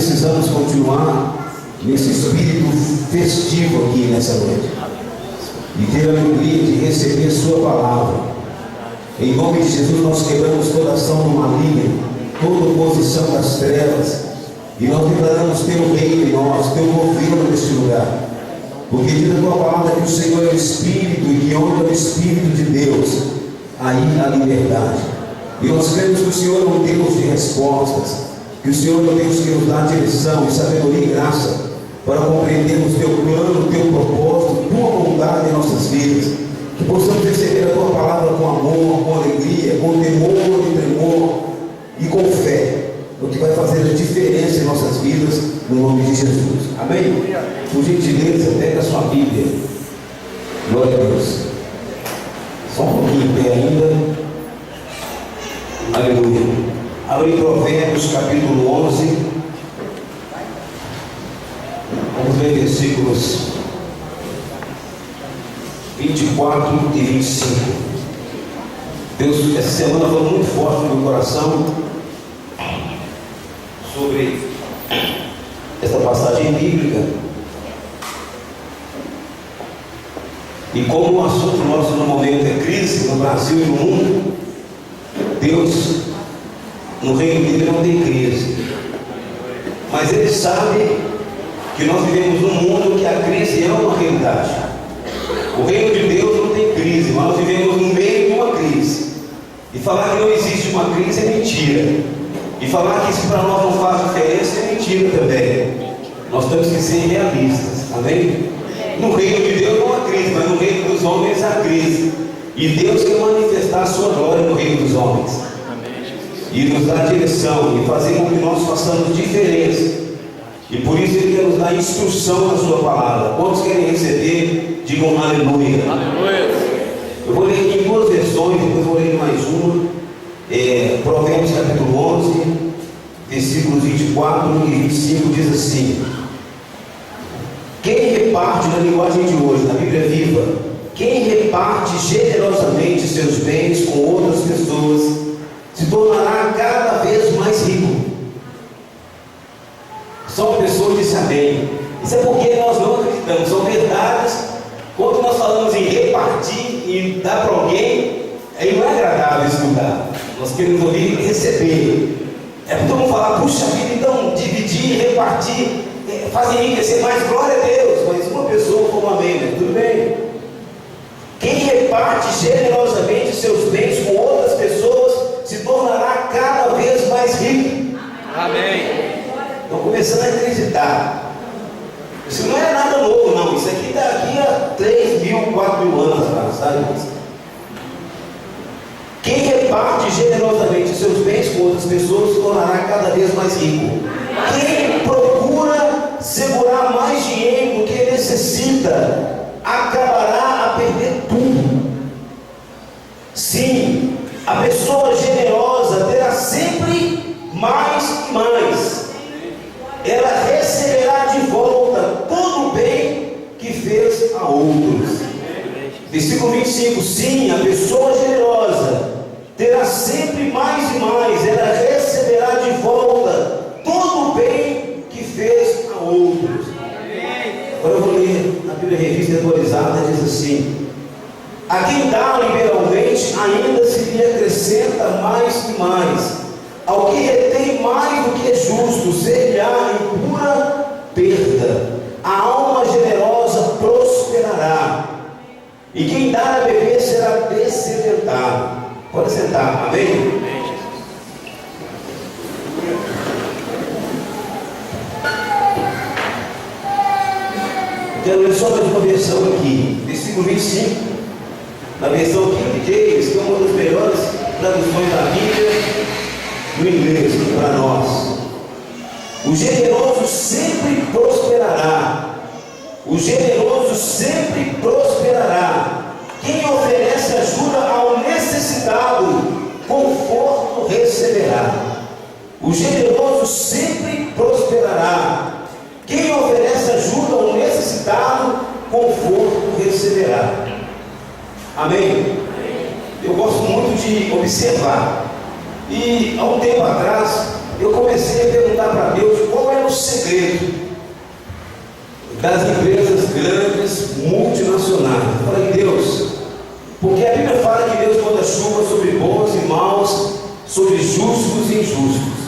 precisamos continuar nesse espírito festivo aqui nessa noite e ter a alegria de receber Sua palavra. Em nome de Jesus, nós quebramos toda ação do maligno, toda oposição das trevas, e nós declaramos Teu reino em nós, Teu governo neste lugar. Porque diz a Tua palavra que o Senhor é o Espírito, e que onde é o Espírito de Deus, aí há liberdade. E nós cremos que o Senhor é um Deus de respostas, que o Senhor é um Deus que nos dá direção e sabedoria e graça para compreendermos Teu plano, Teu propósito, Tua vontade em nossas vidas. Que possamos receber a Tua palavra com amor, com alegria, com temor e tremor e com fé, o que vai fazer a diferença em nossas vidas, no nome de Jesus. Amém? Por gentileza, pega a sua Bíblia. Glória a Deus. Só um pouquinho em pé ainda. Aleluia. Abre Provérbios capítulo 11. Vamos ler versículos 24 e 25. Deus, essa semana foi muito forte no meu coração sobre essa passagem bíblica. E como o assunto nosso no momento é crise no Brasil e no mundo, Deus, no reino dele não tem crise, mas Ele sabe que nós vivemos num mundo que a crise é uma realidade. O reino de Deus não tem crise, mas nós vivemos no meio de uma crise. E falar que não existe uma crise é mentira. E falar que isso para nós não faz diferença é mentira também. Nós temos que ser realistas, amém? No reino de Deus não há crise, mas no reino dos homens há crise. E Deus quer manifestar a sua glória no reino dos homens. E nos dar direção e fazer com que nós façamos diferença. E por isso Ele quer nos dar instrução na Sua palavra. Quantos querem receber, digam aleluia. Aleluia. Eu vou ler aqui em duas versões, depois vou ler mais uma. Provérbios capítulo 11, versículos 24 e 25 diz assim: quem reparte, na linguagem de hoje, na Bíblia Viva, quem reparte generosamente seus bens com outras pessoas se tornará cada vez mais rico. Só uma pessoa disse amém. Isso é porque nós não acreditamos, são verdades. Quando nós falamos em repartir e dar para alguém, aí não é agradável esse lugar. Nós queremos ouvir receber. É porque vamos falar, puxa vida, então dividir, repartir, fazer enriquecer mais, glória a Deus. Mas uma pessoa com um amém, né? Tudo bem? Quem reparte generosamente seus bens com outras pessoas se tornará cada vez mais rico. Amém. Estão começando a acreditar. Isso não é nada novo, não. Isso aqui está aqui há 3.000, 4.000 anos atrás, sabe? Quem reparte generosamente seus bens com outras pessoas se tornará cada vez mais rico. Quem procura segurar mais dinheiro do que necessita acabará a perder tudo. Sim, a pessoa generosa terá sempre mais e mais. Ela receberá de volta todo o bem que fez a outros. Versículo 25. Sim, a pessoa generosa terá sempre mais e mais. Ela receberá de volta todo o bem que fez a outros. Agora eu vou ler na Bíblia Revista Atualizada, diz assim: a quem dá liberalmente ainda se lhe acrescenta mais e mais. Ao que retém mais do que é justo, ser-lhe-á em pura perda. A alma generosa prosperará, e quem dá a beber será dessedentado. Pode sentar, amém? Quero ler só mais uma versão aqui, versículo 25, na versão King James, que é uma das melhores traduções da Bíblia no inglês para nós. O generoso sempre prosperará. O generoso sempre prosperará. Quem oferece ajuda ao necessitado, conforto receberá. O generoso sempre prosperará. Quem oferece ajuda ao necessitado, conforto receberá. Amém? Eu gosto muito de observar. E há um tempo atrás, eu comecei a perguntar para Deus qual era o segredo das empresas grandes, multinacionais. Eu falei, Deus, porque a Bíblia fala que Deus manda chuva sobre bons e maus, sobre justos e injustos.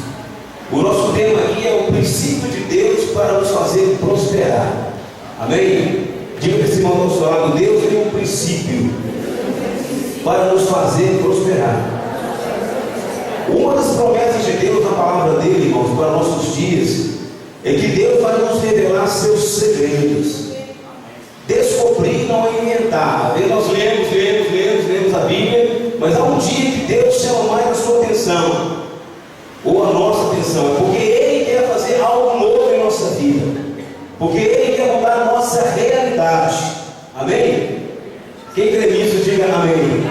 O nosso tema aqui é o princípio de Deus para nos fazer prosperar. Amém? Diga para esse irmão do nosso lado, Deus tem um princípio para nos fazer prosperar. Uma das promessas de Deus na palavra dele, irmãos, para nossos dias, é que Deus vai nos revelar seus segredos. Descobrir não é inventar. Nós lemos a Bíblia, mas há um dia que Deus chama mais a sua atenção, ou a nossa atenção, porque Ele quer fazer algo novo em nossa vida, porque Ele quer mudar a nossa realidade. Amém? Quem crê nisso, diga amém.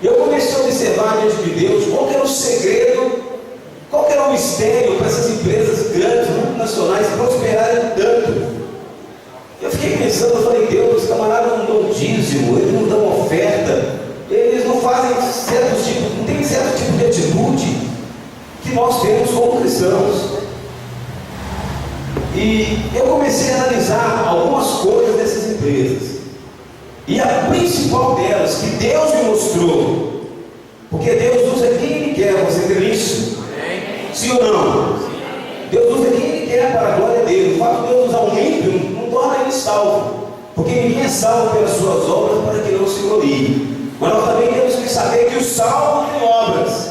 E eu comecei a observar diante de Deus qual era o segredo, qual era o mistério para essas empresas grandes, multinacionais, prosperarem tanto. Eu fiquei pensando, eu falei, Deus, os camaradas não dão dízimo, eles não dão oferta, eles não fazem certos tipos, não tem certo tipo de atitude que nós temos como cristãos. E eu comecei a analisar algumas coisas dessas empresas. E a principal delas, que Deus me mostrou, porque Deus usa quem Ele quer, você crê nisso? Sim ou não? Deus usa quem Ele quer para a glória dele. O fato de Deus usar um ímpio não torna ele salvo, porque ninguém é salvo pelas suas obras para que não se glorie. Mas nós também temos que saber que o salvo tem obras.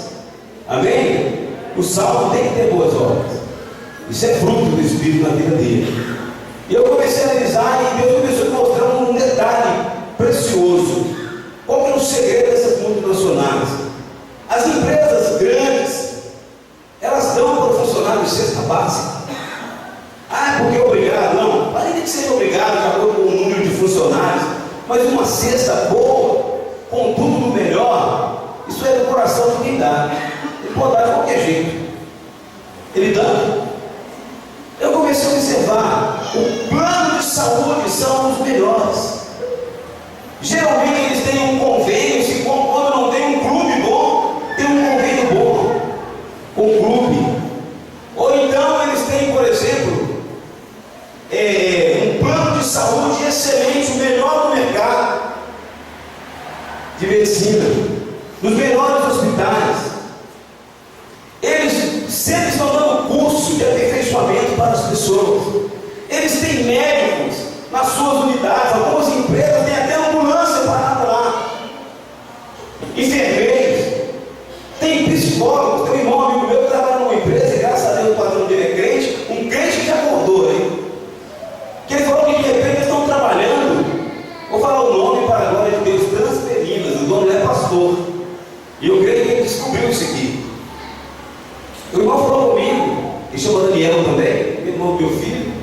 Amém? O salvo tem que ter boas obras. Isso é fruto do Espírito na vida dele. E eu comecei a analisar e Deus começou a mostrar um detalhe precioso. Qual é o segredo dessas multinacionais? As empresas grandes, elas dão para o funcionário cesta básica. Ah, porque é obrigado? Não, além de ser obrigado de acordo com o número de funcionários, mas uma cesta boa, com tudo do melhor, isso é do coração de quem dá. Ele pode dar de qualquer jeito. Ele dá. Eu comecei a observar, o plano de saúde são os melhores. Geralmente eles têm um convênio, quando não tem um clube bom, tem um convênio bom com o clube. Ou então eles têm, por exemplo, um plano de saúde excelente, o melhor do mercado de medicina, nos melhores hospitais. Eles sempre estão dando curso de aperfeiçoamento para as pessoas. Eles têm médicos nas suas unidades, algumas empresas têm até ambulância parada lá, enfermeiros, tem psicólogos. Tem um irmão amigo meu que trabalha numa empresa, e graças a Deus o patrão dele é crente, um crente que já acordou, hein? Que ele falou que de repente eles estão trabalhando, vou falar o nome para a glória de Deus, Transperinas, o dono é pastor, e eu creio que ele descobriu isso aqui. O irmão falou comigo, que chama Daniel também, irmão do meu filho.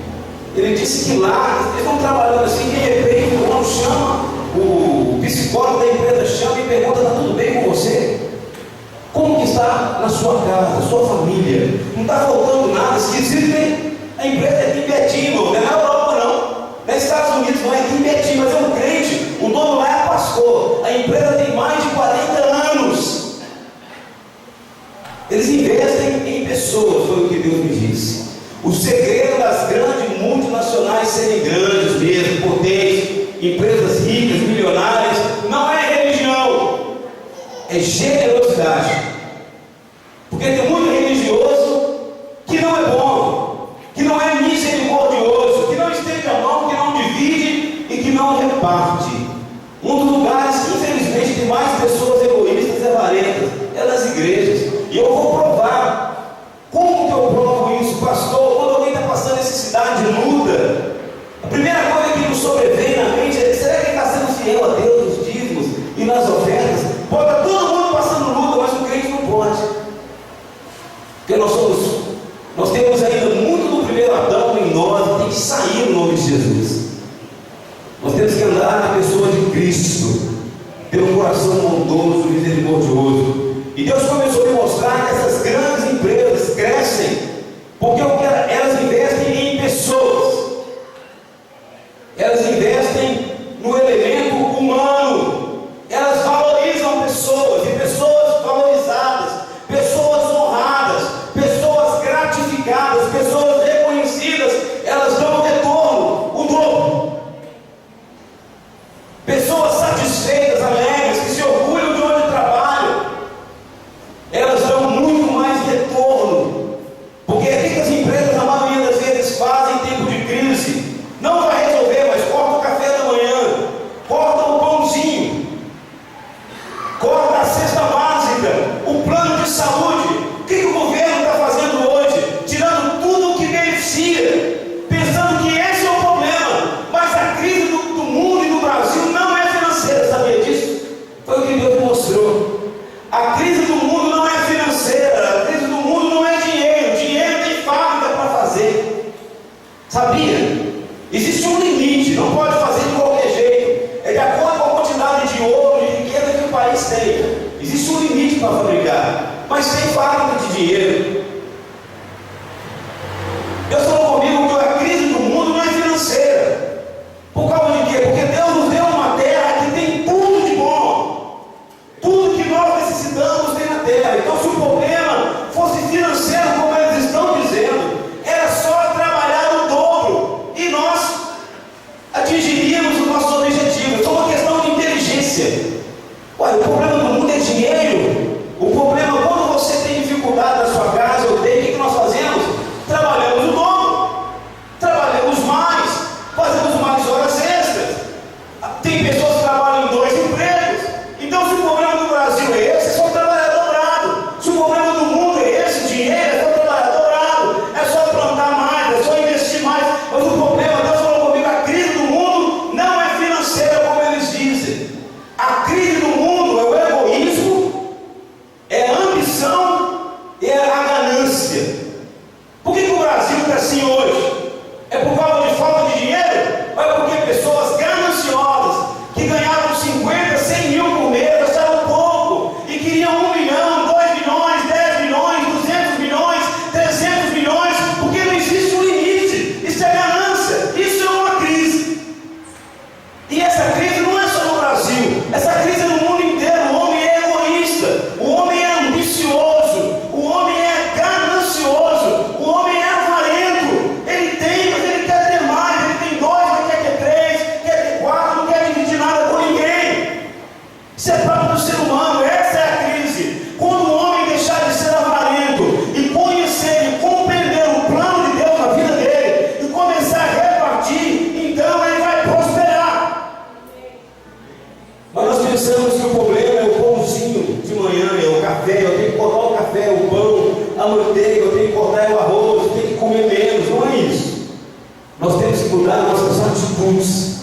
Ele disse que lá, eles estão trabalhando assim, de repente o irmão chama, o psicólogo da empresa chama e pergunta, está tudo bem com você? Como que está na sua casa, na sua família? Não está faltando nada, esquisito, hein? A empresa é aqui em Betim, não é na Europa não, nos Estados Unidos não, é aqui em Betim, mas é um crente, o dono lá é pastor, a empresa tem mais de 40 anos. Eles investem em pessoas, foi o que Deus me disse. O segredo das grandes multinacionais serem grandes mesmo, potentes, empresas ricas, milionárias, não é religião, é generosidade. Porque tem muito religioso que não é bom, que não é misericordioso, que não estende a mão, que não divide e que não reparte. Um dos lugares que infelizmente tem mais pessoas egoístas e avarentas é nas igrejas. E eu vou provar. Como que eu provo isso, pastor? Quando alguém está passando necessidade, luta, a primeira coisa que nos sobrevém na mente é: será que ele está sendo fiel a Deus nos dízimos e nas ofertas? Pode estar todo mundo passando luta, mas o crente não pode. Porque nós temos ainda muito do primeiro Adão em nós, tem que sair no nome de Jesus. Nós temos que andar na pessoa de Cristo, ter um coração bondoso, misericordioso. E Deus começou a me mostrar que essas grandes empresas crescem porque elas investem em pessoas, elas investem no elemento humano, elas valorizam pessoas, e pessoas valorizadas, pessoas honradas, pessoas Sabia? Existe um limite, não pode fazer de qualquer jeito. É de acordo com a quantidade de ouro e riqueza que o país tem. Existe um limite para fabricar, mas sem fábrica de dinheiro. Deus falou comigo que a crise do mundo não é financeira. Por causa de quê? Porque Deus nos deu uma terra que tem tudo de bom. Tudo que nós necessitamos tem na terra. Então, se o problema fosse financeiro, como eles estão dizendo, era só trabalhar o dobro e nós atingiríamos os nossos objetivos. É uma questão de inteligência. Olha, o problema do mundo é dinheiro. O problema é quando você tem dificuldade na sua casa, eu tenho, o que nós fazemos? Trabalhamos o dobro, trabalhamos mais, fazemos mais horas extras. Tem pessoas que trabalham em 2 empregos. Então, se o problema do Brasil é esse, é só trabalhar dobrado. Se o problema do mundo é esse, dinheiro, é só trabalhar dobrado. É só plantar mais, é só investir mais. Mas o problema, Deus falou comigo, a crise do mundo não é financeira, como eles dizem. A crise do mundo é o egoísmo, é a ambição e é a ganância. Por que o Brasil está assim hoje? É por causa de falta de dinheiro? Ou é porque pessoas gananciosas que ganhavam 50, 100 mil por mês, gastaram pouco e queriam 1 milhão, 2 milhões, 10 milhões, 200 milhões, 300 milhões, porque não existe um limite. Isso é ganância, isso é uma crise. E essa crise não é só no Brasil, essa crise é no mundo inteiro. O homem é egoísta, o homem é ambicioso, o homem é ganancioso, o homem é avarento. Ele tem, mas ele quer ter mais, ele tem 2, mas quer ter 3, quer ter 4, não quer dividir nada com ninguém. Isso é próprio do ser humano, essa é a crise. Quando o homem deixar de ser avarento e conhecer e compreender o plano de Deus na vida dele e começar a repartir, então ele vai prosperar. Mas nós pensamos que o problema é o pãozinho de manhã, é o café, eu tenho que cortar o café, o pão, a manteiga, eu tenho que cortar o arroz, eu tenho que comer menos. Não é isso. Nós temos que mudar nossas atitudes.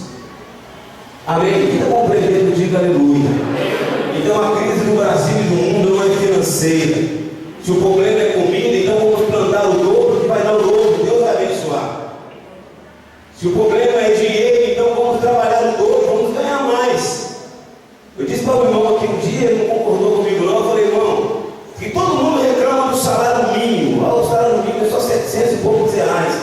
Amém? Quem está compreendendo, diga aleluia. Então a crise do Brasil e do mundo não é financeira. Se o problema é comida, então vamos plantar o dobro que vai dar o dobro. Deus vai abençoar. Se o problema é dinheiro, então vamos trabalhar o dobro, vamos ganhar mais. Eu disse para o irmão aqui um dia, ele não concordou comigo não. Eu falei, irmão, que todo mundo reclama do salário mínimo. O salário mínimo é só 700 e poucos reais.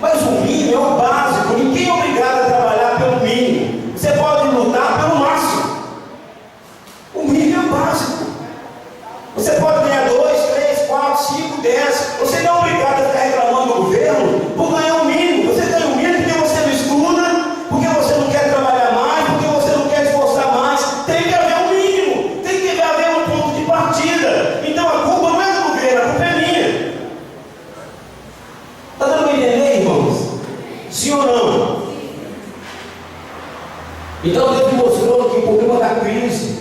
Mas o mínimo é o básico. Ninguém é obrigado a trabalhar pelo mínimo. Você pode lutar pelo máximo. O mínimo é o básico. Você pode ganhar 2, 3, 4, 5, 10. Você não é obrigado a ficar reclamando do governo por ganhar o mínimo. Você ganha o mínimo porque você não estuda, porque você não quer trabalhar mais, porque você não quer esforçar mais. Tem que haver um mínimo, tem que haver um ponto de partida. Então a culpa não é do governo, a culpa é minha. Está dando para entender, irmãos? Sim ou não? Então Deus mostrou que o problema da crise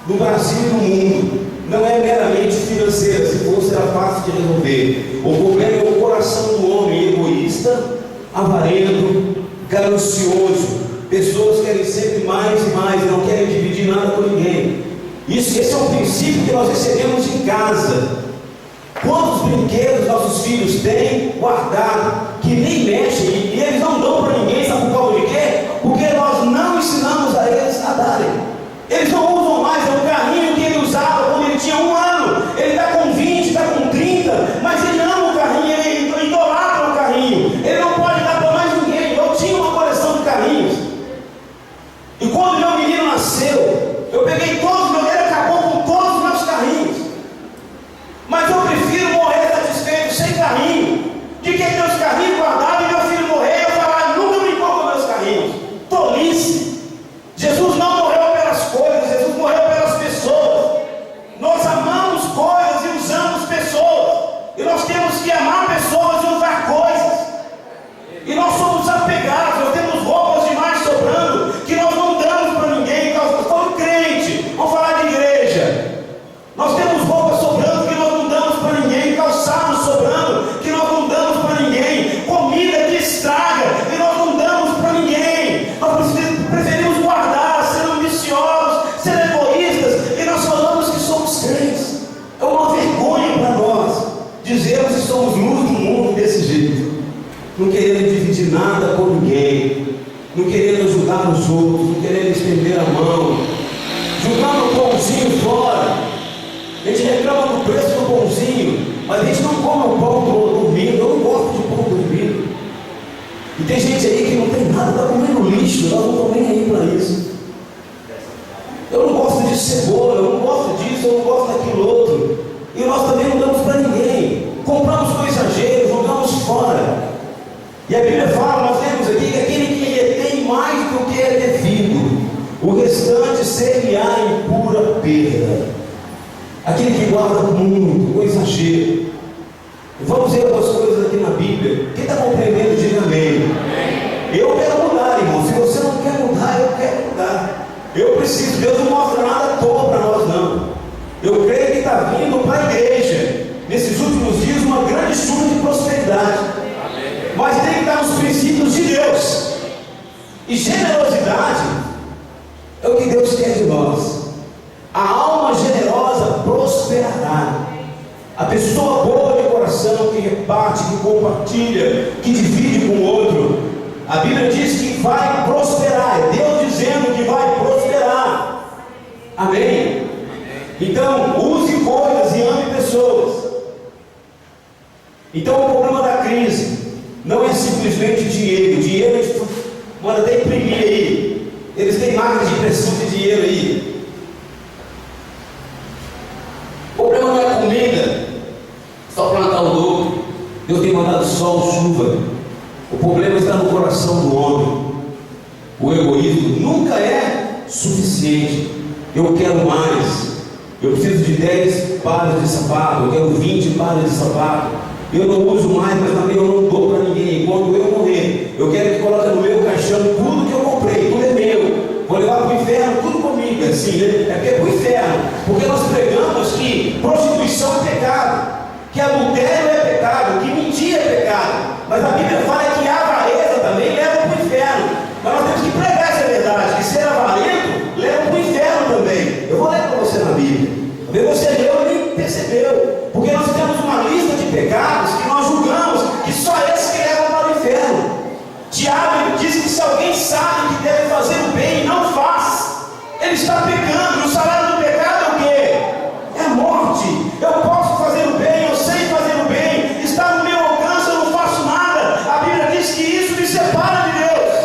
do Brasil e do mundo não é meramente financeira. Se fosse, era fácil de resolver. O problema é o coração do homem egoísta, avarento, ganancioso. Pessoas querem sempre mais e mais, não querem dividir nada com ninguém. Esse é o princípio que nós recebemos em casa. Quantos brinquedos nossos filhos têm guardado, que nem mexem, e eles não dão para ninguém, sabe por causa de quê? Porque nós não ensinamos a eles a darem. Eles não usam mais, é um carrinho que ele usava quando ele tinha 1 ano. Ele está com 20, está com 30, mas ele ama o carrinho, ele idolatra o carrinho. Ele não pode dar para mais ninguém. Eu tinha uma coleção de carrinhos. E quando meu menino nasceu, eu peguei todos, meu ele acabou com todos os meus carrinhos. Mas eu prefiro morrer satisfeito sem carrinho, de que ter os carrinhos guardados e meu filho morrer, eu falar, nunca brincou com meus carrinhos. Tolice. Jesus não morreu pelas coisas, Jesus morreu pelas pessoas. Nós amamos coisas e usamos pessoas. E nós temos que amar pessoas e usar coisas. E nós somos apegados, nós temos roupas demais sobrando, que nós não damos para ninguém. Nós somos crentes, vamos falar de igreja. Nós temos roupas sobrando que nós não damos para ninguém, calçados sobrando que nós não damos para ninguém, comida que estraga e nós não damos para ninguém. Nós preferimos guardar, ser ambiciosos, ser egoístas, e nós falamos que somos crentes. É uma vergonha para nós dizermos que somos luz do mundo desse jeito, não querendo dividir nada por ninguém, não querendo ajudar os outros, não querendo estender a mão, jogando o pãozinho fora. A gente reclama do preço do pãozinho, mas a gente não come o pão dormindo. Eu não gosto de pão dormindo. E tem gente aí que não tem nada, está comendo lixo, nós não estamos nem aí para isso. Eu não gosto de cebola, eu não gosto disso, eu não gosto daquilo outro. E nós também não damos para ninguém. Compramos com exagero, jogamos fora. E a Bíblia fala, nós temos aqui, que aquele que retém mais do que é devido, o restante seria em pura perda. Aquele que guarda muito, com exagero. Vamos ver algumas coisas aqui na Bíblia. Quem está compreendendo, diga amém. Eu quero mudar, irmão. Se você não quer mudar, eu quero mudar. Eu preciso. Deus não mostra nada à toa para nós, não. Eu creio que está vindo para a igreja, nesses últimos dias, uma grande chuva de prosperidade. Mas tem que estar nos princípios de Deus. E generosidade é o que Deus quer de nós. A alma generosa prosperará. A pessoa boa de coração, que reparte, que compartilha, que divide com o outro, a Bíblia diz que vai prosperar. É Deus dizendo que vai prosperar. Amém? Então, use coisas e ame pessoas. Então, o problema da crise não é simplesmente dinheiro. Dinheiro a gente manda até imprimir aí. Eles têm máquinas de impressão de dinheiro aí. O problema não é comida, só plantar o lobo. Deus tem mandado sol, chuva. O problema está no coração do homem. O egoísmo nunca é suficiente. Eu quero mais. Eu preciso de 10 pares de sapato. Eu quero 20 pares de sapato. Eu não uso mais, mas também eu não dou para ninguém. Quando eu morrer, eu quero que coloque no meu caixão tudo que eu comprei. Tudo é meu. Vou levar para o inferno tudo comigo. Assim, né? É porque é para o inferno. Porque nós pregamos que prostituição é pecado, que adultério é pecado, que mentir é pecado. Mas a Bíblia fala que a avareza também leva para o inferno. Mas nós temos que pregar essa verdade, que ser avarento leva para o inferno também. Eu vou ler para você na Bíblia. Talvez você leu e nem percebeu. Porque nós temos uma lista de pecados que nós julgamos que só esses que levam para o inferno. Tiago diz que se alguém sabe que deve fazer o bem e não faz, ele está pecando. E o salário do pecado é o quê? É a morte. Eu posso fazer o bem, eu sei fazer o bem, está no meu alcance, eu não faço nada. A Bíblia diz que isso me separa de Deus.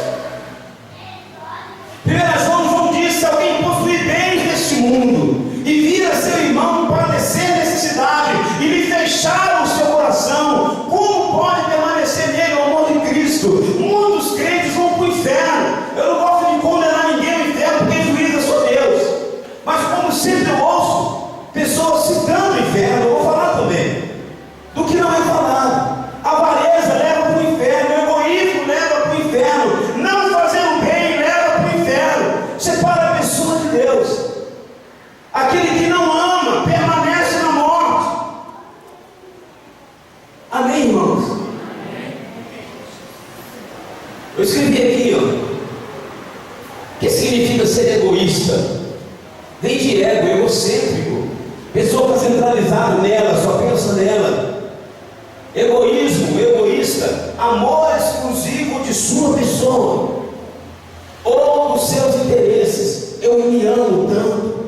1 João diz: se alguém possuir bens neste mundo e vir a seu irmão padecer necessidade e lhe fechar o seu coração, como pode permanecer nele o amor de Cristo? Muitos crentes vão para o inferno. Eu não gosto de condenar ninguém ao inferno, porque juiz é só Deus. Mas como sempre eu ouço pessoas citando o inferno, eu vou falar também do que não é falado. A avareza leva para o inferno, o egoísmo leva para o inferno, não fazer o bem leva para o inferno. Separa a pessoa de Deus. Aquele que não ama permanece na morte. Amém, irmãos? Eu escrevi aqui, ó, o que significa ser egoísta? Vem de ego, egocêntrico. Pessoa está centralizada nela, só pensa nela. Egoísmo, egoísta, amor exclusivo de sua pessoa ou dos seus interesses. Eu me amo tanto.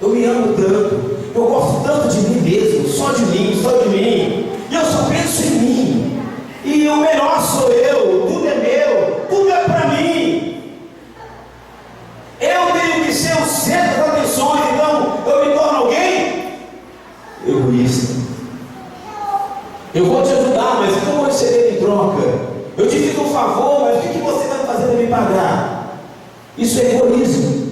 Eu me amo tanto, eu gosto tanto de mim mesmo, só de mim, e eu só penso em mim, e o melhor sou eu, tudo é meu, tudo é para mim. Eu tenho que ser o centro das atenções, então eu me torno alguém egoísta. Eu vou te ajudar, mas o que eu vou receber em troca? Eu te fiz um favor, mas o que você vai fazer para me pagar? Isso é egoísmo.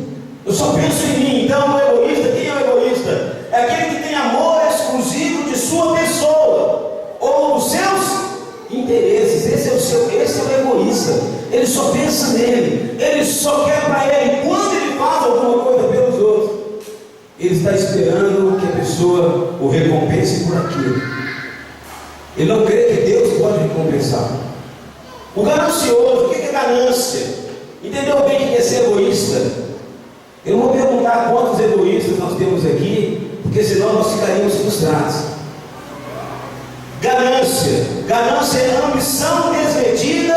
Eu só penso em mim. Então o egoísta, quem é o egoísta? É aquele que tem amor exclusivo de sua pessoa ou dos seus interesses. Esse é o egoísta. Ele só pensa nele, ele só quer para ele. Quando ele faz alguma coisa pelos outros, ele está esperando que a pessoa o recompense por aquilo. Ele não crê que Deus pode recompensar. O ganancioso, o que é ganância? Entendeu bem o que é ser egoísta? Eu não vou perguntar quantos egoístas nós temos aqui, porque senão nós ficaríamos frustrados. Ganância é ambição desmedida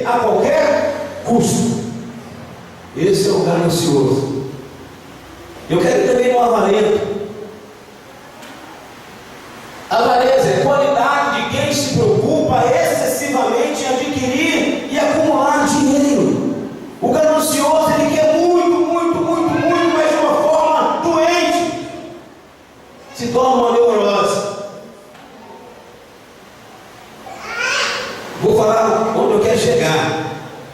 a qualquer custo. Esse é o ganancioso. Eu quero ir também no avarento. Avareza é qualidade de quem se preocupa excessivamente em adquirir e acumular dinheiro. O ganancioso, ele quer muito, mas de uma forma doente. Se torna uma neurose. Vou falar onde eu quero chegar.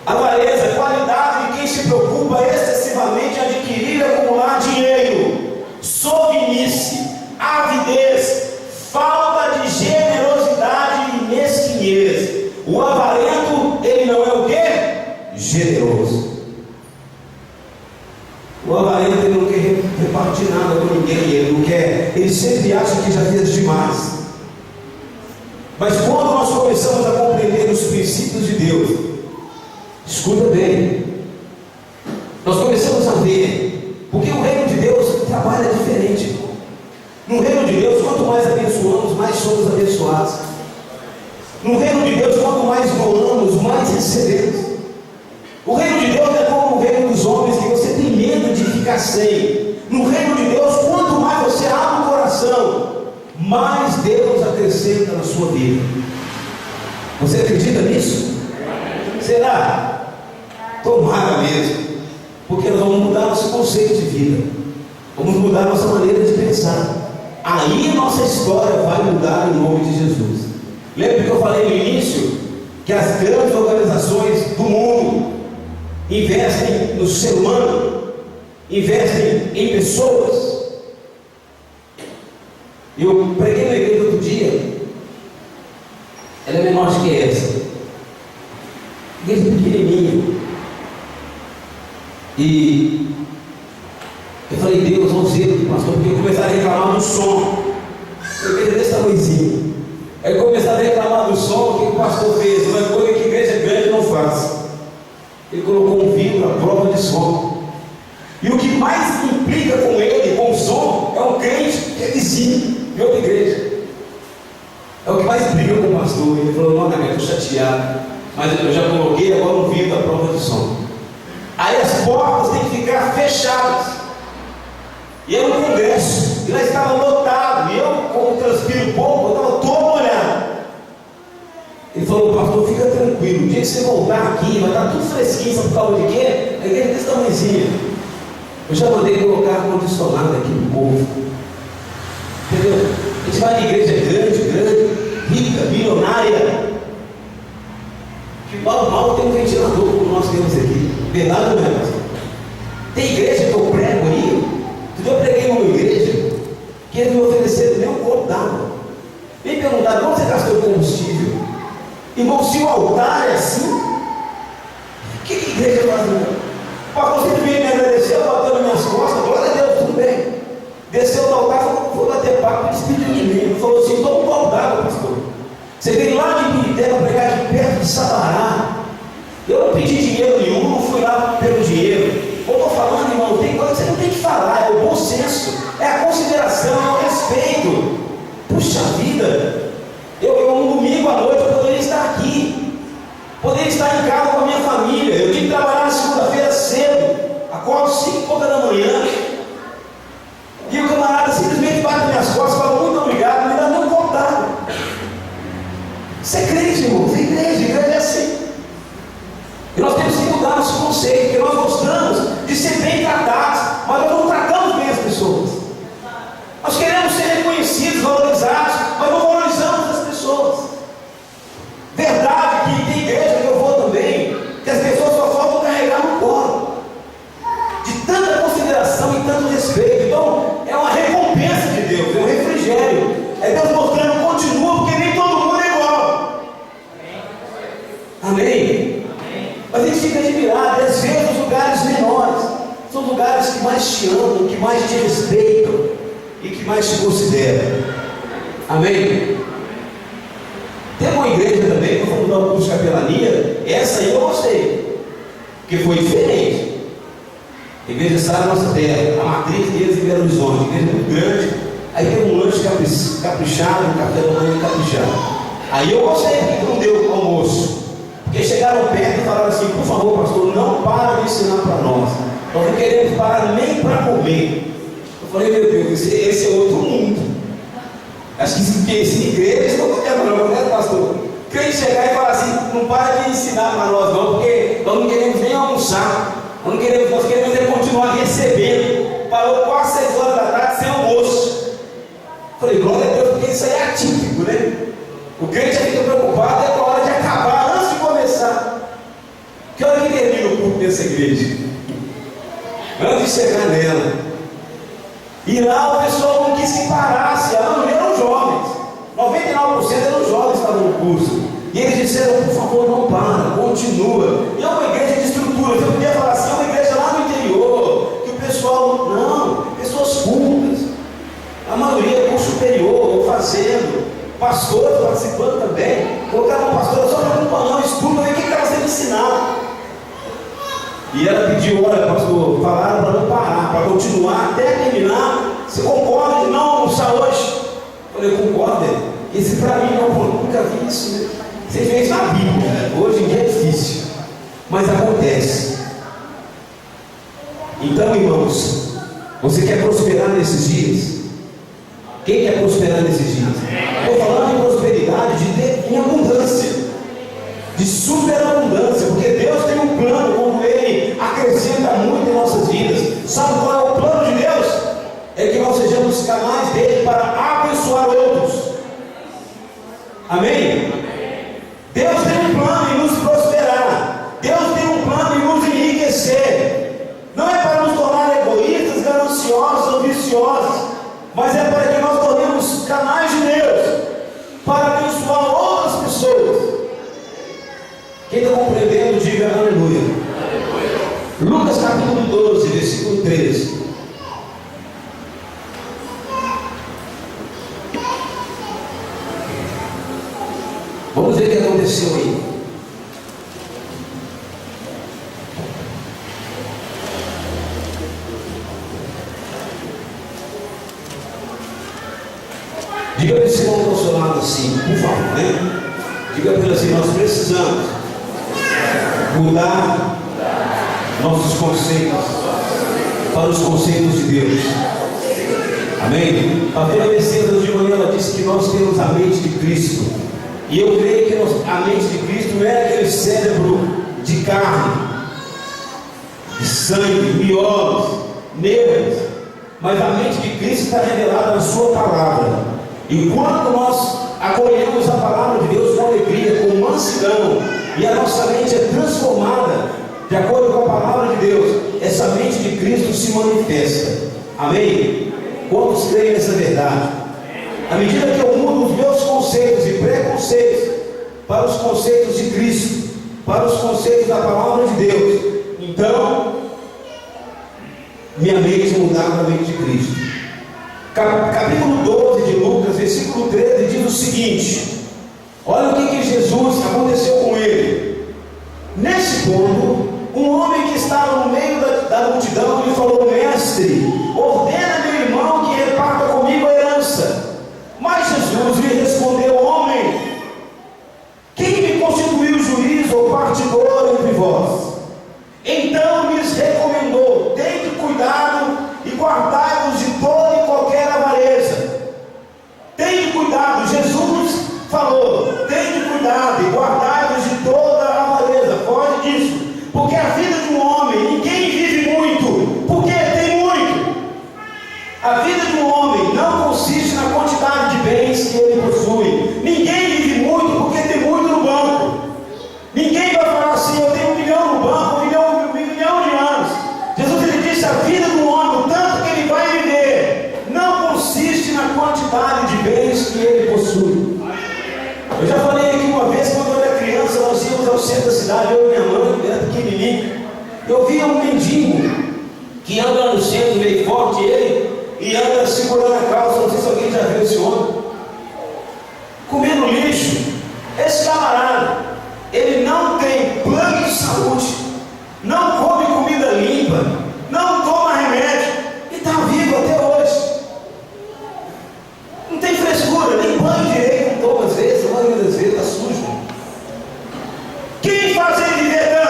Avareza é qualidade de quem se preocupa excessivamente em adquirir e acumular dinheiro. Sovinice, avidez, falta de generosidade e mesquinhez. O avarento, ele não é o quê? Generoso. O avarento, ele não quer repartir nada com ninguém, ele não quer, ele sempre acha que já fez demais. Mas quando nós começamos a compreender os princípios de Deus, escuta bem, nós começamos a ver, porque o reino de Deus trabalha diferente. No reino de Deus, quanto mais abençoamos, mais somos abençoados. No reino de Deus, quanto mais doamos, mais recebemos. O reino de Deus é como o reino dos homens, que você tem medo de ficar sem. No reino de Deus, quanto mais você abre o coração, mais Deus acrescenta na sua vida. Você acredita nisso? Será? Tomara mesmo. Porque nós vamos mudar nosso conceito de vida. Vamos mudar nossa maneira de pensar. Aí nossa história vai mudar em nome de Jesus. Lembra que eu falei no início que as grandes organizações do mundo investem no ser humano, investem em pessoas. Eu preguei na igreja outro dia, ela é menor que essa, igreja pequenininha, e eu falei, Deus, vamos ver, pastor, porque eu começaram a reclamar do som. Eu igreja desse tamanhozinho. Aí começaram a reclamar do som. O que o pastor fez? Uma coisa que igreja grande não faz. Ele colocou um vidro à prova de som. E o que mais implica com ele, com o som, é um crente que é vizinho de outra igreja. É o que mais briga com o pastor. Ele falou, não, eu estou chateado, mas eu já coloquei agora um vidro à prova de som. Aí as portas têm que ficar fechadas. E era um congresso, e lá estava lotado, e eu, como transpiro pouco, eu estava todo molhado. Ele falou, pastor, fica tranquilo, o dia que você voltar aqui, vai estar tudo fresquinho, sabe por causa de quê? A igreja desse tamanhozinho. Eu já mandei colocar ar-condicionado aqui no povo. Entendeu? A gente vai na igreja grande, rica, milionária, que mal tem um ventilador como nós temos aqui. Verdade ou não é, pastor? Tem igreja que eu prego aí. Eu preguei numa igreja que eles me ofereceram nem um copo d'água. Me perguntaram, onde você gastou o combustível? Irmão, se o altar é assim, que igreja faz? O pastor simplesmente me agradeceu, bateu nas minhas costas, glória a Deus, tudo bem. Desceu do altar, foi bater papo, despediu de mim. Falou assim, toma um copo d'água, pastor. Você veio lá de Ibirité para pregar aqui perto de Sabará. Eu não pedi dinheiro nenhum, não fui lá pelo dinheiro. Eu estou falando, irmão, tem coisa que você não tem que falar, é o bom senso, é a consideração, é o respeito. Puxa vida, eu um domingo à noite eu poderia estar aqui, poderia estar em casa com a minha família. Eu tinha que trabalhar na segunda-feira cedo, acordo 5h da manhã, e o camarada simplesmente bate nas minhas costas, fala, muito obrigado, me dá nem um copo d'água. Você é crente, irmão, você é igreja é assim. E nós temos que mudar nosso conceito, porque nós gostamos de ser bem tratados, mas nós não tratamos bem as pessoas. Nós queremos ser reconhecidos, valorizados, mas não valorizamos as pessoas. Verdade que tem igreja que eu vou também, que as pessoas só faltam carregar no colo, de tanta consideração e tanto respeito. Então, é uma recompensa de Deus, é um refrigério. É Deus mostrando, continua, porque nem todo mundo é igual. Amém? Mas a gente fica admirado, e às vezes os lugares menores são lugares que mais te amam, que mais te respeitam e que mais te consideram. Amém? Tem uma igreja também, que vamos dar um curso de capelania, essa aí eu gostei, porque foi diferente. A igreja Sara Nossa Terra, a matriz deles em Belo Horizonte, igreja muito grande, aí tem um lanche caprichado, um café da manhã caprichado. Aí eu gostei, porque não deu almoço. Porque chegaram perto e falaram assim: por favor, pastor, não para de ensinar para nós. Nós não queremos parar nem para comer. Eu falei: meu Deus, esse é outro mundo. Acho que esse igreja não quer, né, pastor? Crente chegar e falar assim: não para de ensinar para nós, não, porque nós não queremos nem almoçar. Nós queremos é continuar recebendo. Parou quase 6 horas da tarde sem almoço. Falei: glória a Deus, porque isso aí é atípico, né? O crente já fica preocupado, é com a hora de acabar, antes de começar. Que hora que termina o culto dessa igreja? Antes de chegar nela. E lá o pessoal não quis que parasse. Eram jovens. 99% eram jovens que estavam no curso. E eles disseram: por favor, não para, continua. E é uma igreja de estrutura. Você podia falar assim: é uma igreja lá no interior, que o pessoal, não, pessoas cultas, a maioria é curso superior, ou fazendo, pastores participando também. Colocaram uma pastora só para acompanhar o estudo, ver o que estava sendo ensinado. E ela pediu: olha, pastor, falaram para não parar, para continuar até terminar. Você concorda de não almoçar hoje? Eu falei: concordo. Esse para mim não, eu nunca vi isso, né? Você vê isso na Bíblia, né? Hoje em dia é difícil, mas acontece. Então, irmãos, você quer prosperar nesses dias? Quem quer prosperar nesses dias? Estou falando de prosperidade, em abundância, de superabundância, porque Deus tem um plano, quando Ele acrescenta muito em nossas vidas. Sabe qual é o plano de Deus? É que nós sejamos canais dele para abençoar outros. Amém? Deus tem um plano em nos prosperar. Deus tem um plano em nos enriquecer. Não é para nos tornar egoístas, gananciosos ou viciosos, mas é para que nós tornemos canais de Deus para abençoar outras pessoas. Quem está compreendendo, diga aleluia. Lucas capítulo 12, versículo 13. Vamos ver o que aconteceu aí. Diga para esse irmão do seu lado assim, por favor, né? Diga para ele assim: nós precisamos mudar nossos conceitos para os conceitos de Deus. Amém? A Bíblia de manhã ela disse que nós temos a mente de Cristo. E eu creio que a mente de Cristo não é aquele cérebro de carne, de sangue, miolos, nervos, mas a mente de Cristo está revelada na sua palavra. E quando nós acolhemos a palavra de Deus com alegria, com mansidão, e a nossa mente é transformada de acordo com a palavra de Deus, essa mente de Cristo se manifesta. Amém? Quantos creem nessa verdade? À medida que eu mudo os meus conceitos e preconceitos para os conceitos de Cristo, para os conceitos da palavra de Deus, então minha mente mudar para a mente de Cristo. Capítulo 12 de Lucas, versículo 13, diz o seguinte: olha o que Jesus aconteceu com ele. Nesse ponto, um homem que estava no meio da multidão lhe falou: mestre, ordena meu irmão que reparta comigo a herança. Mas Jesus lhe respondeu: homem, quem me constituiu juiz ou partidor entre vós? Então lhes recomendou: tende cuidado e guardai-vos de toda e qualquer avareza. Tende cuidado. Jesus falou: tende cuidado e guardai-vos de toda avareza. Foge disso, porque a vida de um homem, ninguém vive muito porque tem muito. A vida de um homem não consiste na quantidade de bens que ele possui. Ninguém vive muito porque tem muito no banco. Ninguém vai falar assim: eu tenho 1 milhão no banco, 1 milhão de anos. Jesus ele disse: a vida do homem, o tanto que ele vai viver, não consiste na quantidade de bens que ele possui. Eu já falei aqui uma vez, quando eu era criança, nós íamos ao centro da cidade, eu e minha mãe, eu era pequenininho. Eu via um mendigo que anda no centro meio forte, e anda segurando a calça. Não sei se alguém já viu esse homem comendo lixo. Esse camarada, ele não tem plano de saúde, não come comida limpa, não toma remédio e está vivo até hoje. Não tem frescura, nem banho direito não toma, às vezes, a maioria das vezes está sujo. Quem faz ele viver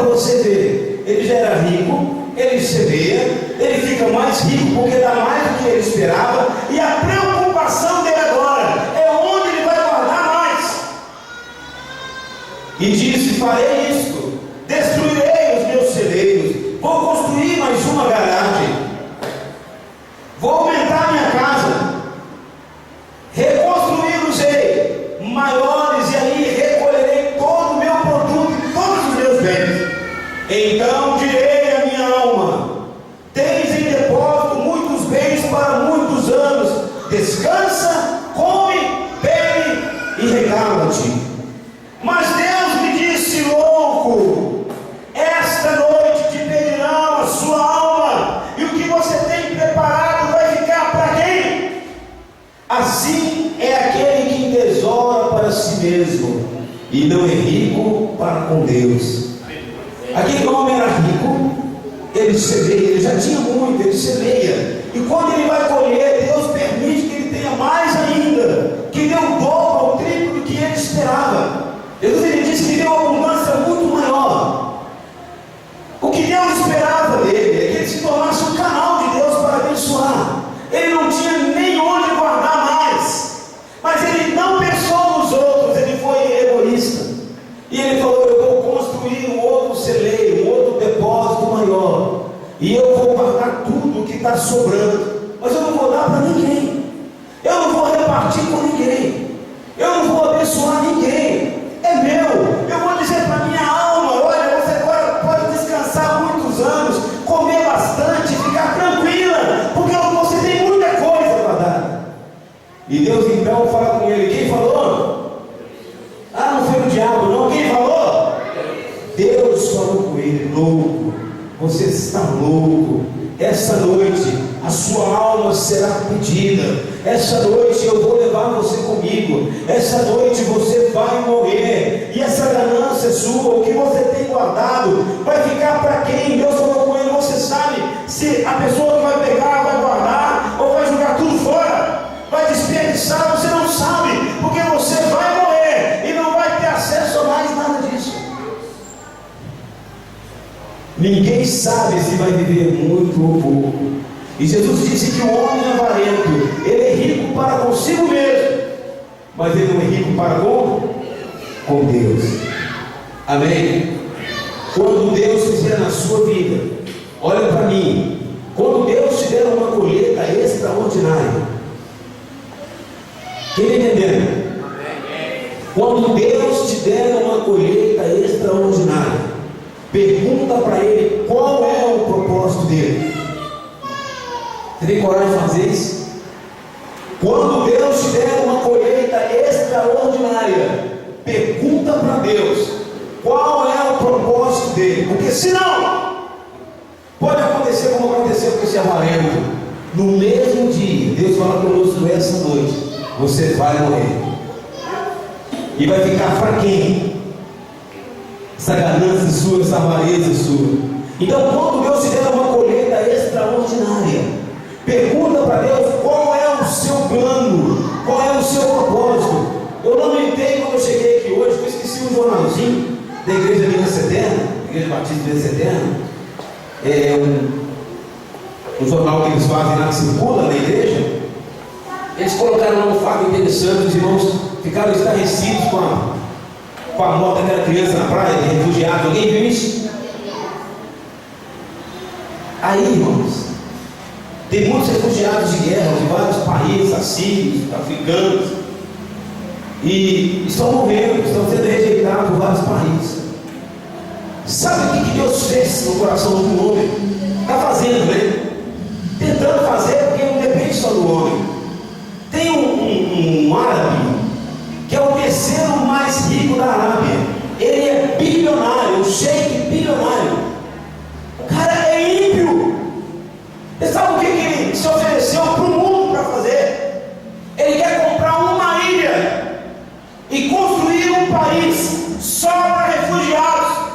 você ver, ele já era rico, ele semeia, ele fica mais rico porque dá mais do que ele esperava, e a preocupação dele agora é onde ele vai guardar mais. E disse: farei isto, destruirei os meus celeiros, vou construir mais uma garagem, vou aumentar minha casa, reconstruí-los-ei maiores, e aí recolherei todo o meu produto e todos os meus bens. Então direi à minha alma: tens em depósito muitos bens para muitos anos, descansa, come, bebe e regala-te. Mas Deus me disse: louco, esta noite te pedirão a sua alma, e o que você tem preparado vai ficar para quem? Assim é aquele que entesoura para si mesmo e não é rico para com Deus. Aquele homem era rico, ele semeia, ele já tinha muito, ele semeia, e quando ele vai colher, Deus permite que ele tenha mais ainda, que deu o dobro ao triplo do que ele esperava. Jesus, ele disse que deu uma abundância muito maior. O que Deus esperava dele é que ele se tornasse um canal de Deus para abençoar. Ele não tinha nem onde guardar mais, mas ele não pensou nos outros, ele foi egoísta, e ele falou: eu vou construir um outro celeiro, um outro depósito maior, e eu vou guardar tudo que está sobrando, mas eu não vou dar para ninguém, eu não vou repartir com ninguém, eu não vou abençoar ninguém, é meu. Eu vou dizer para minha alma: olha, você agora pode descansar muitos anos, comer bastante, ficar tranquila, porque você tem muita coisa para dar. E Deus então fala com ele. Quem falou? Ah, não foi o diabo não. Quem falou? Deus falou com ele: louco, você está louco. Essa noite a sua alma será pedida. Essa noite eu vou levar você comigo. Essa noite você vai morrer. E essa ganância sua, o que você tem guardado, vai ficar para quem? Deus falou com ele: você sabe se a pessoa que vai pegar vai guardar ou vai jogar tudo fora? Vai desperdiçar? Você não sabe, porque você vai morrer e não vai ter acesso a mais nada disso. Ninguém sabe se vai viver muito ou pouco. E Jesus disse que o homem avarento, ele é rico para consigo mesmo, mas ele não é rico para com Deus. Amém? Quando Deus fizer na sua vida, olha para mim, quando Deus te der uma colheita extraordinária, quem está entendendo? Quando Deus te der uma colheita extraordinária, pergunta para Ele qual é o propósito dele. Você tem coragem de fazer isso? Quando Deus te der uma colheita extraordinária, pergunta para Deus qual é o propósito dele, porque senão pode acontecer como aconteceu com esse avarento. No mesmo dia, Deus fala conosco: essa noite você vai morrer, e vai ficar para quem? Essa ganância sua, essa avareza sua. Então, quando Deus te der uma colheita extraordinária, pergunta para Deus qual é o seu plano, qual é o seu propósito. Eu lamentei quando eu cheguei aqui hoje, eu esqueci um jornalzinho da Igreja Aliança Eterna, Igreja Batista Aliança Eterna. É um jornal que eles fazem lá, que circula na igreja. Eles colocaram lá um fato interessante: os irmãos ficaram estarrecidos com a morte daquela criança na praia, de refugiado. Alguém viu isso? Aí, irmãos, tem muitos refugiados de guerra de vários países, assírios, africanos, e estão morrendo, estão sendo rejeitados por vários países. Sabe o que Deus fez no coração do homem? Está fazendo, né? Tentando fazer, porque não depende só do homem. Tem um árabe que é o terceiro mais rico da Arábia. Ele é bilionário, um sheik bilionário. O cara é ímpio. Você sabe o que ele se ofereceu para o mundo para fazer? Ele quer comprar uma ilha e construir um país só para refugiados.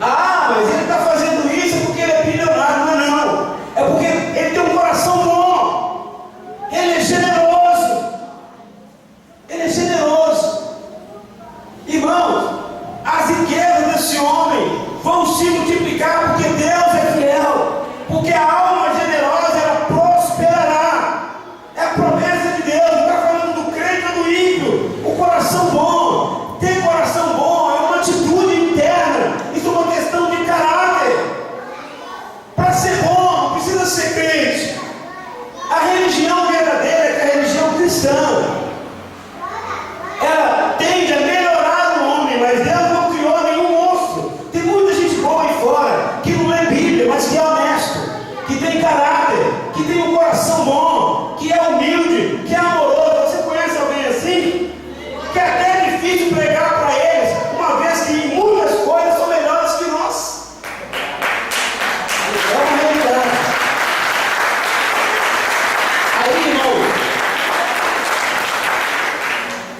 Ah, mas ele está fazendo isso porque ele é bilionário. Não. É porque ele tem um coração bom. Ele é generoso. Irmãos, as riquezas desse homem que tem caráter, que tem um coração bom, que é humilde, que é amoroso. Você conhece alguém assim? Que é até difícil pregar para eles, uma vez que em muitas coisas são melhores que nós. É uma realidade. Aí, irmão,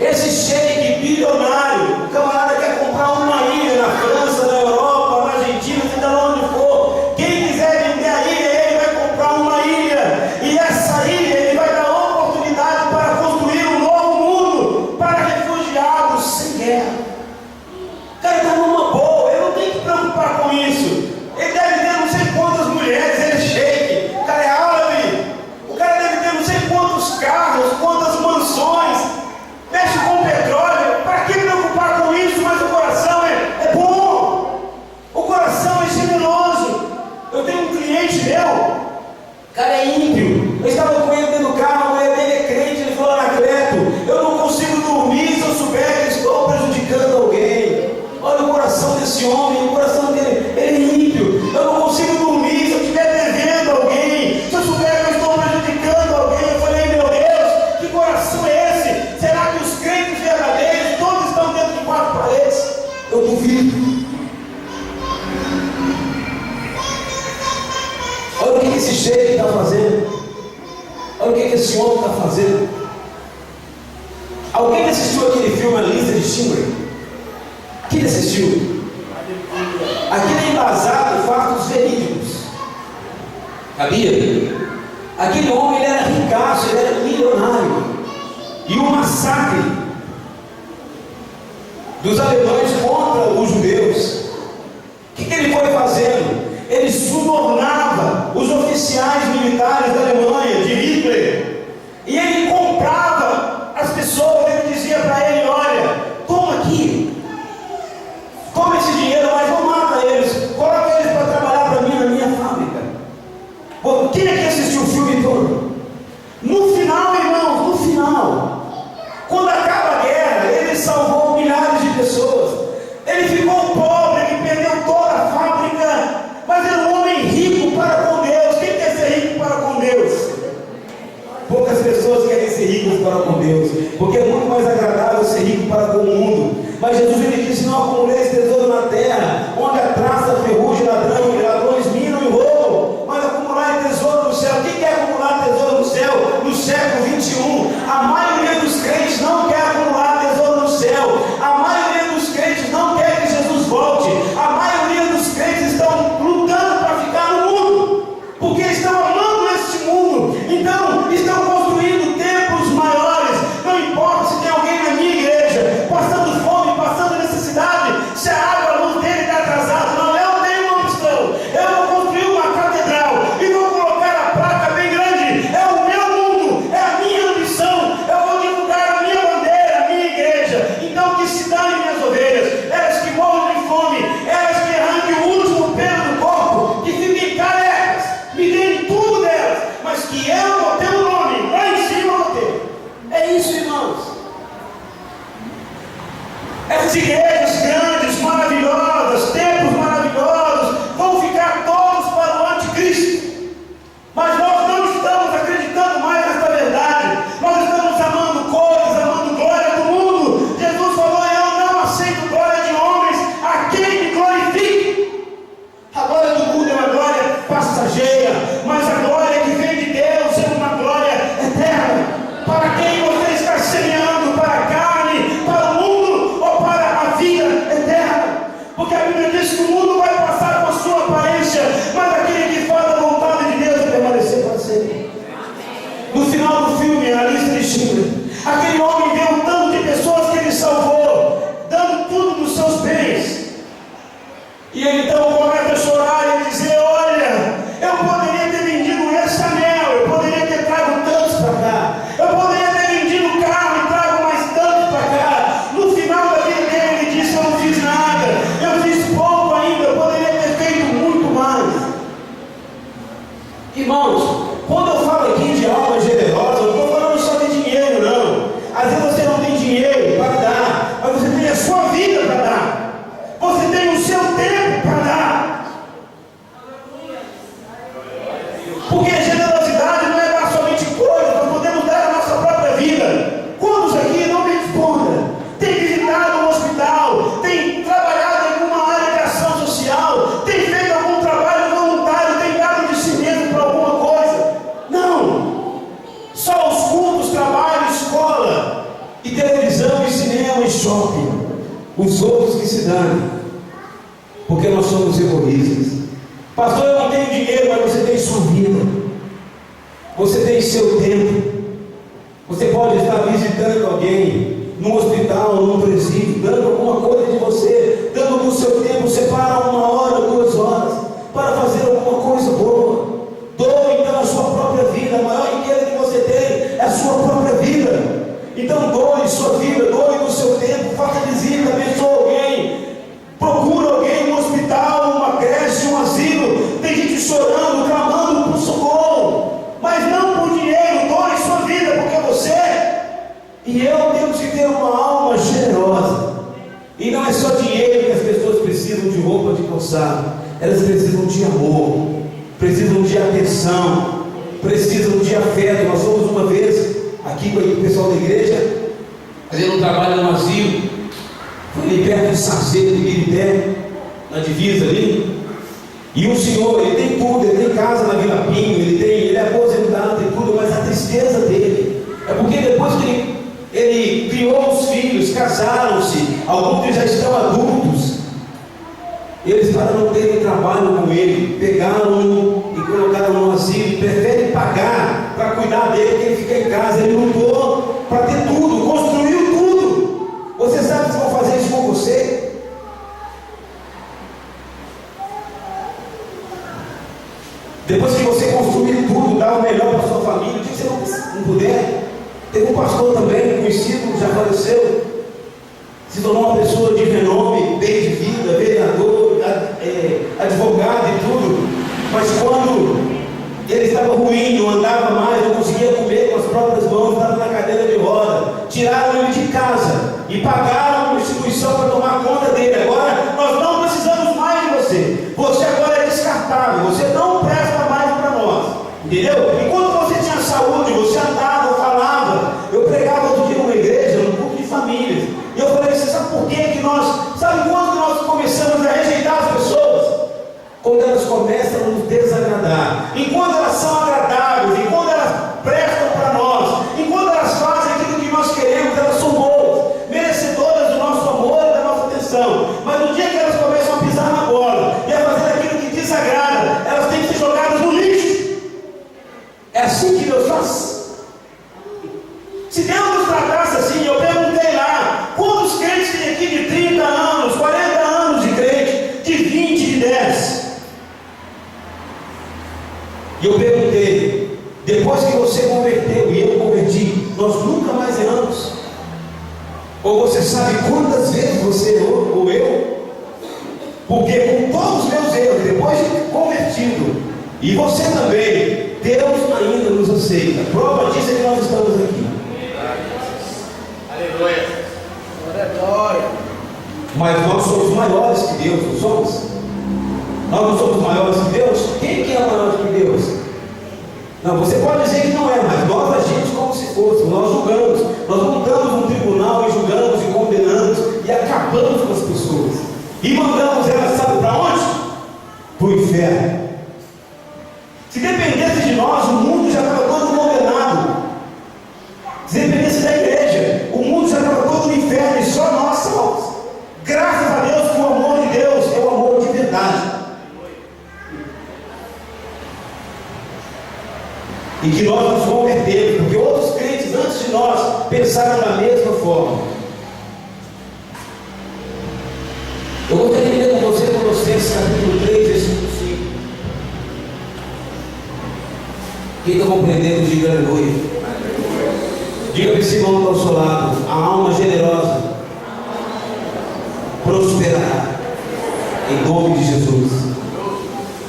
esse sheik bilionário, o camarada quer comprar uma ilha na França, na Europa, na Argentina, seja lá onde for. Quem quiser vender a ilha, ele vai comprar uma ilha. E essa ilha, ele vai dar oportunidade para construir um novo mundo para refugiados sem guerra. O cara está numa boa, ele não tem que se preocupar com isso. Ele deve ter não sei quantas mulheres, ele é sheik, o cara é árabe. O cara deve ter não sei quantos carros, quantas mansões, mexe com petróleo. Para que preocupar com isso? Mas o coração é bom, o coração é generoso. Eu tenho um cliente meu, o cara é ímpio. Eu estava com ele dentro do carro, a mulher dele é crente. Ele falou: Anacleto, eu não consigo dormir se eu souber que estou prejudicando alguém. Olha o coração desse homem, o coração dele, ele é ímpio. Eu não consigo dormir se eu estiver devendo alguém, se eu souber que eu estou prejudicando alguém. Eu falei: meu Deus, que coração é esse? Será que os crentes verdadeiros todos estão dentro de quatro paredes? Eu duvido. Olha o que esse sheik está fazendo. Olha o que esse homem está fazendo. Alguém assistiu aquele filme A Lista de Schindler? Quem assistiu? Aquilo é embasado em fatos verídicos. Sabia? Aquele homem, ele era ricaço, ele era milionário. E o massacre dos alemães contra os judeus, o que ele foi fazendo? Ele subornava os oficiais militares da Alemanha, de Hitler, e ele comprava as pessoas. Ele dizia para ele: olha, toma aqui, toma esse dinheiro, mas não mata eles, coloca eles para trabalhar para mim na minha fábrica. Bom, quem é que assistiu o filme todo? No final, irmãos, no final, quando acaba a guerra, ele salvou milhares de pessoas. Ele ficou pobre, ele perdeu toda a fábrica, mas era um homem rico para com Deus. Quem quer ser rico para com Deus? Poucas pessoas querem ser ricos para com Deus, porque é muito mais agradável ser rico para com o mundo. Mas Jesus, ele disse: não acumuleis tesouro na terra, onde a traça, a ferrugem, ladrões minam e roubam, mas acumular tesouro no céu. Quem quer acumular tesouro no céu? No século 21, a maioria dos crentes não quer acumular tesouro no céu. A maioria dos crentes não quer que Jesus volte. A maioria dos crentes estão lutando para ficar no mundo, porque estão amando este mundo. Então estão construindo templos maiores. Não importa se tem alguém na minha igreja passando fome, passando necessidade, se a água, a luz dele está atrasada. Não, eu tenho uma opção. Eu vou construir uma catedral e vou colocar a placa bem grande. É o meu mundo, é a minha ambição. Eu vou divulgar a minha bandeira, a minha igreja. Então que se danem minhas ovelhas, elas que morram de fome, elas que arranquem o último pelo do corpo, que fiquem carecas, me deem tudo delas, mas que eu vou ter um nome lá em cima, eu vou ter. É isso, irmãos. Essas igrejas grandes, maravilhosas, templos maravilhosos, vão ficar todos para o anticristo. Mas nós não estamos acreditando mais nessa verdade. Nós estamos amando coisas, amando glória do mundo. Jesus falou: eu não aceito glória de homens, a quem me glorifique. A glória do mundo é uma glória passageira, mas a glória que vem de Deus é uma glória eterna. Para quem você está semeando? Para a carne, para o mundo ou para a vida eterna? Porque a Bíblia diz que o mundo vai passar com a sua aparência, mas aquele que faz a vontade de Deus vai permanecer para sempre. No final do filme, A Lista de Schindler, aquele homem vê um tanto de pessoas que ele salvou, dando tudo dos seus bens. E ele então começa a chorar e dizer: olha, eu poderia ter vendido esse anel, eu poderia ter trago tantos para cá, eu poderia ter vendido o carro e trago mais tantos para cá. No final da vida dele, ele disse: eu não fiz nada, eu fiz pouco ainda, eu poderia ter feito muito mais. Irmãos, quando eu falo aqui de alma generosa, eu não estou falando só de dinheiro, não. Às vezes você não tem dinheiro para dar, mas você tem a sua vida para dar. Você tem o seu tempo para dar. os outros que se dão, porque nós somos egoístas. Pastor, eu não tenho dinheiro, mas você tem sua vida, você tem seu tempo. Você pode estar visitando alguém no hospital, num presídio, dando alguma coisa de você, dando do seu tempo. Separa 1 hora, 2 horas para fazer alguma coisa boa. Doe então a sua própria vida. A maior riqueza que você tem é a sua própria vida. Então doe sua vida, doe do seu tempo, faça visita, abençoe alguém, procura alguém no hospital, uma creche, um asilo. Tem gente chorando, clamando por socorro, mas não por dinheiro. Doe sua vida, porque você e eu temos que ter uma alma generosa. E não é só dinheiro que as pessoas precisam, de roupa de calçado. Elas precisam de amor, precisam de atenção, precisam de afeto. Nós fomos uma vez aqui com o pessoal da igreja fazendo um trabalho no asilo. Foi ali perto de Sarcedo, de Birité, na divisa ali. E o senhor, ele tem tudo, ele tem casa na Vila Pinho, ele é aposentado, tem tudo, mas a tristeza dele é porque depois que ele criou os filhos, casaram-se, alguns que já estão adultos, eles, para não terem trabalho com ele, pegaram-no e colocaram no asilo, e preferem pagar para cuidar dele, que ele fica em casa. Ele lutou para ter tudo, construiu tudo. Você sabe que vão fazer isso com você? Depois que você construir tudo, dar o melhor para a sua família, o que você não puder. Teve um pastor também, conhecido, já faleceu, se tornou uma pessoa de renome, bem de vida, vereador, advogado e tudo, mas quando ele estava ruim, não andava mais, não conseguia comer com as próprias mãos, estava na cadeira de roda, tiraram ele de casa e pagaram uma instituição para tomar conta dele. Agora nós não precisamos mais de você, você agora é descartável, você não presta mais para nós, entendeu? Enquanto você tinha saúde, você andava, falava. Eu pregava outro dia numa igreja, num grupo de famílias, e eu falei: você sabe por que nós, sabe quando nós começamos a rejeitar as pessoas? Quando elas começam a nos desagradar. Enquanto elas são agradáveis, enquanto elas prestam para nós, enquanto elas fazem aquilo que nós queremos, elas são boas, merecedoras do nosso amor e da nossa atenção. Mas no dia que elas começam a pisar na bola e a fazer aquilo que desagrada, elas têm que ser jogadas no lixo. É assim que Deus faz. Se Deus nos tratasse assim, eu perguntei lá, quantos crentes tem aqui de 30 anos, 40 anos de crente, de 20, de 10? E eu perguntei, depois que você converteu e eu converti, nós nunca mais erramos? Ou você sabe quantas vezes você errou, ou eu? Porque com todos os meus erros, depois de convertido, e você também, Deus ainda nos aceita. A prova disso é que nós estamos aqui. Aleluia. Glória. Mas nós somos maiores que Deus, não somos? Nós não somos maiores que Deus? Quem que é maior que Deus? Não, você pode dizer que não é, mas nós agimos como se fosse. Nós julgamos, nós montamos um tribunal e julgamos e condenamos e acabamos com as pessoas e mandamos elas, sabe para onde? Para o inferno. Se dependesse de nós, o mundo já estava todo condenado. Se dependesse da igreja, o mundo já estava todo no inferno e só nós salvos. Graças a Deus que o amor de Deus é o amor de verdade. E que nós nos convertemos, porque outros crentes antes de nós pensaram da mesma forma. Eu gostaria de ler com você Colossenses capítulo 3, versículo 5. Quem está compreendendo, diga aleluia. Diga para esse irmão ao seu lado: a alma generosa prosperará, em nome de Jesus.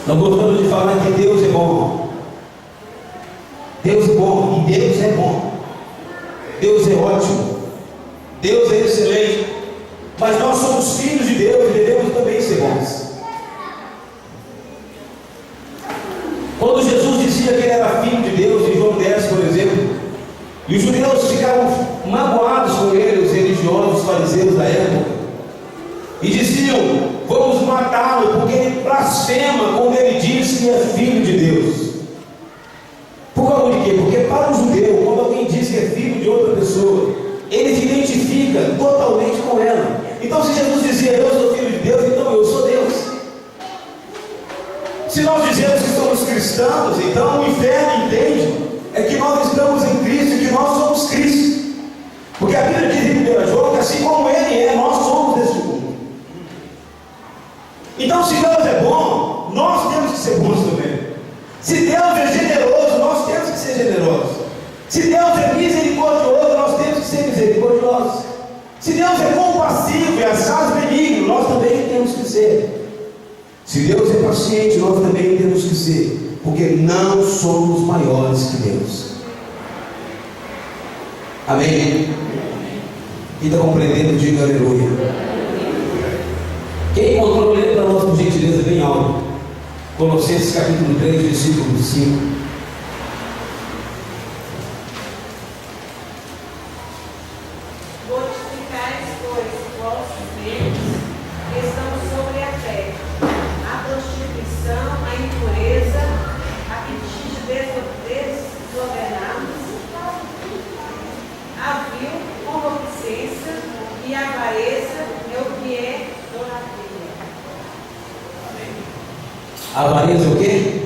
Nós gostamos de falar que Deus é bom. Deus é bom, e Deus é bom. Deus é ótimo. Deus é excelente. Mas nós somos filhos de Deus e devemos também ser bons. Quando Jesus dizia que ele era filho de Deus, em João 10, por exemplo, e os judeus ficavam magoados com ele, os religiosos, os fariseus da época, e diziam: vamos matá-lo, porque ele blasfema quando ele diz que é filho de Deus. Por causa de quê? Porque para o judeu, quando alguém diz que é filho de outra pessoa, ele se identifica totalmente com ela. Então, se se nós dizemos que somos cristãos, então o inferno entende é que nós estamos em Cristo e que nós somos Cristo. Porque a Bíblia diz em 1 João que assim como Ele é, nós somos deste mundo. Então, se Deus é bom, nós temos que ser bons também. Se Deus é generoso, nós temos que ser generosos. Se Deus é misericordioso, nós temos que ser misericordiosos. Se Deus é compassivo e assaz benigno, nós também temos que ser. Se Deus é paciente, nós também temos que ser, porque não somos maiores que Deus. Amém? Quem está compreendendo, diga aleluia. Quem encontrou, lê para nós por gentileza bem alto. Colossenses capítulo 3, versículo 5. Avareza é o quê?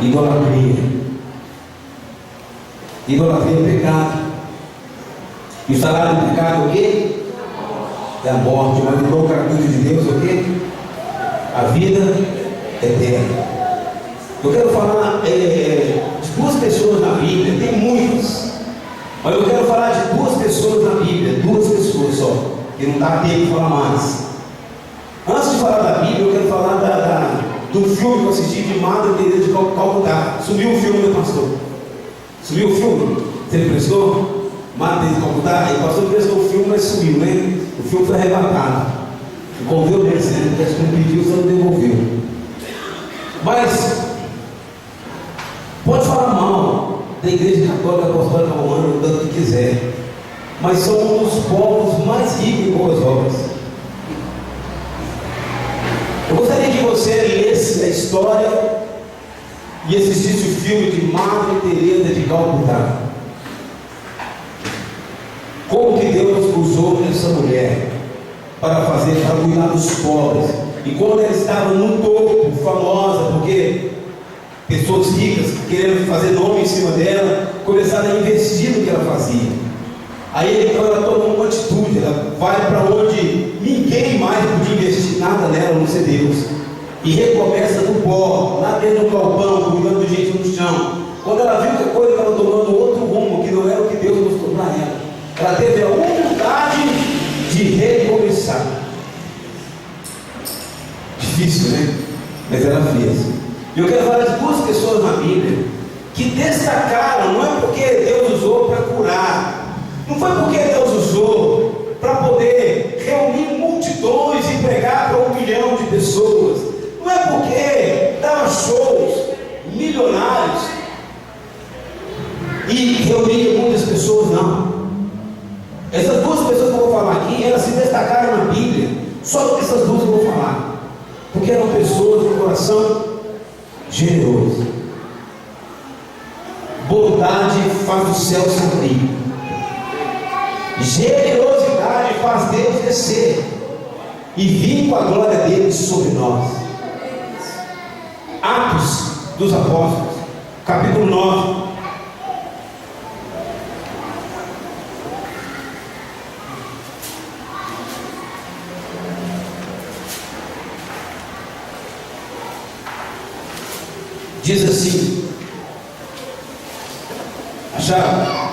Idolatria. Idolatria é pecado. E o salário do pecado é o quê? É a morte. Mas o dom gratuito de Deus é o quê? A vida eterna. Eu quero falar de duas pessoas na Bíblia. Tem muitas, mas eu quero falar de duas pessoas na Bíblia. Duas pessoas só, que não dá tempo de falar mais. Antes de falar da Bíblia, eu quero falar do filme que eu assisti de Madre Teresa de Calcutá. Sumiu o filme, meu pastor? Sumiu o filme? Você me prestou? Madre Teresa de Calcutá? E o pastor me prestou o filme, mas sumiu, né? O filme foi arrebatado. Devolveu nesse, né? Parece que não pediu, só não devolveu. Mas pode falar mal da Igreja Católica Apostólica Romana, o tanto que quiser. Mas são um dos povos mais ricos em boas obras. Eu gostaria que você lesse a história e assistisse o filme de Madre Teresa de Calcutá. Como que Deus usou essa mulher para cuidar dos pobres. E quando ela estava no topo, famosa, porque pessoas ricas querendo fazer nome em cima dela, começaram a investir no que ela fazia. Aí então ela toma uma atitude, ela vai para onde ninguém mais podia investir nada nela, a não ser Deus. E recomeça do pó, lá dentro do galpão, cuidando de gente no chão. Quando ela viu que a coisa estava tomando outro rumo, que não era o que Deus mostrou para ela, ela teve a humildade de recomeçar. Difícil, né? Mas ela fez. E eu quero falar de duas pessoas na Bíblia que destacaram, não é porque Deus usou para curar, não foi porque Deus usou para poder reunir multidões e pregar para 1 milhão de pessoas, não é porque dava shows milionários e reunia muitas pessoas, não. Essas duas pessoas que eu vou falar aqui, elas se destacaram na Bíblia, só essas duas que eu vou falar, porque eram pessoas de coração generoso. Bondade faz o céu se abrir. Generosidade faz Deus descer e vir com a glória dele sobre nós. Atos dos Apóstolos, capítulo 9. Diz assim: acharam?